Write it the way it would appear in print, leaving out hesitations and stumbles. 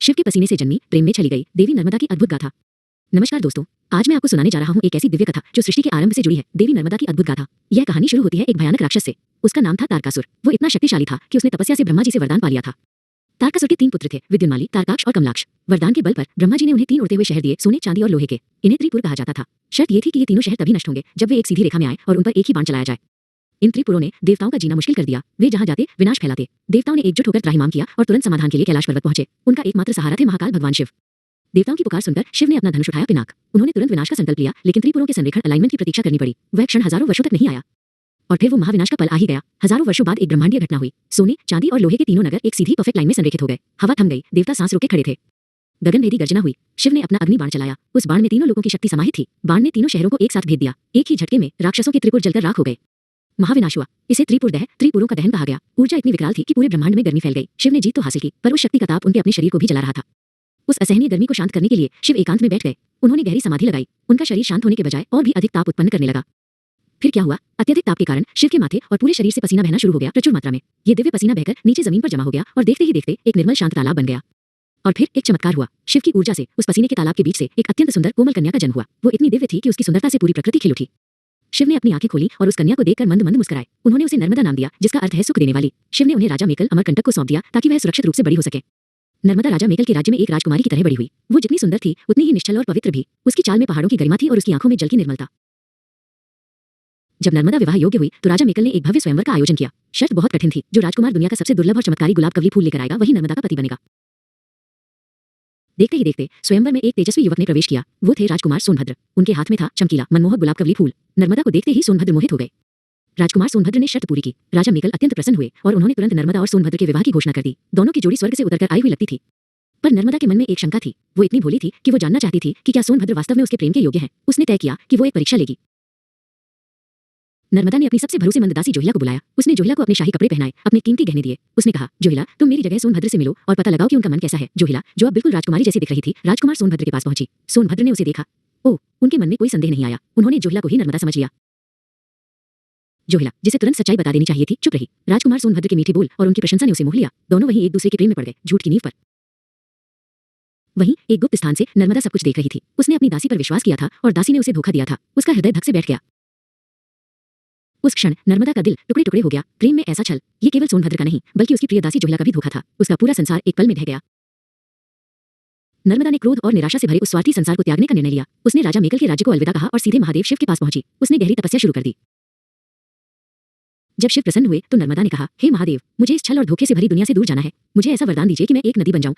शिव के पसीने से जन्मी, प्रेम में छली गई देवी नर्मदा की अद्भुत गाथा। नमस्कार दोस्तों, आज मैं आपको सुनाने जा रहा हूँ एक ऐसी दिव्य कथा जो सृष्टि के आरंभ से जुड़ी है, देवी नर्मदा की अद्भुत गाथा। यह कहानी शुरू होती है एक भयानक राक्षस से। उसका नाम था तारकासुर। वो इतना शक्तिशाली था कि उसने तपस्या से ब्रह्मा जी से वरदान पा लिया था। तारकासुर के 3 पुत्र थे, विद्युन्माली, तारकाक्ष और कमलाक्ष। वरदान के बल पर ब्रह्मा जी ने उन्हें 3 उड़ते हुए शहर दिए, सोने, चांदी और लोहे के। इन्हें त्रिपुर कहा जाता था। शर्त ये थी कि ये तीनों शहर तभी नष्ट होंगे जब वे एक सीधी रेखा में आए और उन पर एक ही बाण चलाया जाए। इन त्रिपुरों ने देवताओं का जीना मुश्किल कर दिया। वे जहां जाते विनाश फैलाते। देवताओं ने एकजुट होकर त्राहिमाम किया और तुरंत समाधान के लिए कैलाश पर्वत पहुंचे। उनका एकमात्र सहारा थे महाकाल भगवान शिव। देवताओं की पुकार सुनकर शिव ने अपना धनुष उठाया, पिनाक। उन्होंने तुरंत विनाश का संकल्प लिया, लेकिन त्रिपुरों के संरेखण अलाइनमेंट की प्रतीक्षा करनी पड़ी। वह क्षण हजारों वर्षों तक नहीं आया और फिर वो महाविनाश का पल आ ही गया। हजारों वर्षों बाद एक ब्रह्मांडीय घटना हुई। सोने, चांदी और लोहे के तीनों नगर एक सीधी परफेक्ट लाइन में संरेखित हो गए। हवा थम गई, देवता सांस रोके खड़े थे। गगनभेदी गर्जना हुई। शिव ने अपना अग्नि बाण चलाया। उस बाण में तीनों लोगों की शक्ति समाहित थी। बाण ने तीनों शहरों को एक साथ भेद दिया। एक ही झटके में राक्षसों के त्रिपुर जलकर राख हो गए। महाविनाश हुआ। इसे त्रिपुरों का दहन कहा गया। ऊर्जा इतनी विकराल थी कि पूरे ब्रह्मांड में गर्मी फैल गई। शिव ने जीत तो हासिल की, पर उस शक्ति का ताप उनके अपने शरीर को भी जला रहा था। उस असहनीय गर्मी को शांत करने के लिए शिव एकांत में बैठ गए। उन्होंने गहरी समाधि लगाई। उनका शरीर शांत होने के बजाय और भी अधिक ताप उत्पन्न करने लगा। फिर क्या हुआ? अत्यधिक ताप के कारण शिव के माथे और पूरे शरीर से पसीना बहना शुरू हो गया, प्रचुर मात्रा में। ये दिव्य पसीना बहकर नीचे जमीन पर जमा हो गया और देखते ही देखते एक निर्मल शांत तालाब बन गया। और फिर एक चमत्कार हुआ। शिव की ऊर्जा से उस पसीने के तालाब के बीच से एक अत्यंत सुंदर कोमल कन्या का जन्म हुआ। वो इतनी दिव्य थी कि उसकी सुंदरता से पूरी प्रकृति खिल उठी। शिव ने अपनी आंखें खोली और उस कन्या को देखकर मंद मंद मुस्कुराए। उन्होंने उसे नर्मदा नाम दिया, जिसका अर्थ है सुख देने वाली। शिव ने उन्हें राजा मेकल अमरकंटक को सौंप दिया ताकि वह सुरक्षित रूप से बड़ी हो सके। नर्मदा राजा मेकल के राज्य में एक राजकुमारी की तरह बड़ी हुई। वो जितनी सुंदर थी उतनी ही निश्चल और पवित्र भी। उसकी चाल में पहाड़ों की गरिमा थी और उसकी आंखों में जल की निर्मलता। जब नर्मदा विवाह योग्य हुई तो राजा मेकल ने एक भव्य स्वयंवर का आयोजन किया। शर्त बहुत कठिन थी। जो राजकुमार दुनिया का सबसे दुर्लभ और चमत्कारी गुलाब कवली फूल लेकर आएगा, वही नर्मदा का पति बनेगा। देखते ही देखते स्वयंवर में एक तेजस्वी युवक ने प्रवेश किया। वो थे राजकुमार सोनभद्र। उनके हाथ में था चमकीला मनमोहक गुलाब कवली फूल। नर्मदा को देखते ही सोनभद्र मोहित हो गए। राजकुमार सोनभद्र ने शर्त पूरी की। राजा मेकल अत्यंत प्रसन्न हुए और उन्होंने तुरंत नर्मदा और सोनभद्र के विवाह की घोषणा कर दी। दोनों की जोड़ी स्वर्ग से उतरकर आई हुई लगती थी। पर नर्मदा के मन में एक शंका थी। वो इतनी भोली थी कि वो जानना चाहती थी कि क्या सोनभद्र वास्तव में उसके प्रेम के योग्य है। उसने तय किया कि वो एक परीक्षा लेगी। नर्मदा ने अपनी सबसे भरोसेमंद दासी जोहिला को बुलाया। उसने जोहिला को अपने शाही कपड़े पहनाए, अपने कीमती गहने दिए। उसने कहा, जोहिला, तुम मेरी जगह सोनभद्र से मिलो और पता लगाओ कि उनका मन कैसा है। जोहिला, जो अब बिल्कुल राजकुमारी जैसी दिख रही थी, राजकुमार सोनभद्र के पास पहुंची। सोनभद्र ने उसे देखा। ओह, उनके मन में कोई संदेह नहीं आया। उन्होंने जोहिला को ही नर्मदा समझ लिया। जोहिला, जिसे तुरंत सच्चाई बता देनी चाहिए थी, चुप रही। राजकुमार सोनभद्र के मीठे बोल और उनकी प्रशंसा ने उसे मोह लिया। दोनों वहीं एक दूसरे के प्रेम में पड़ गए, झूठ की नींव पर। वहीं एक गुप्त स्थान से नर्मदा सब कुछ देख रही थी। उसने अपनी दासी पर विश्वास किया था और दासी ने उसे धोखा दिया था। उसका हृदय धक से बैठ गया। उस क्षण नर्मदा का दिल टुकड़े टुकड़े हो गया। प्रेम में ऐसा छल, ये केवल सोनभद्र का नहीं बल्कि उसकी प्रिय दासी जोहिला का भी धोखा था। उसका पूरा संसार एक पल में ढह गया। नर्मदा ने क्रोध और निराशा से भरे उस स्वार्थी संसार को त्यागने का निर्णय लिया। उसने राजा मेकल के राज्य को अलविदा कहा और सीधे महादेव शिव के पास पहुंची। उसने गहरी तपस्या शुरू कर दी। जब शिव प्रसन्न हुए तो नर्मदा ने कहा, हे महादेव, मुझे इस छल और धोखे से भरी दुनिया से दूर जाना है। मुझे ऐसा वरदान दीजिए कि मैं एक नदी बन जाऊं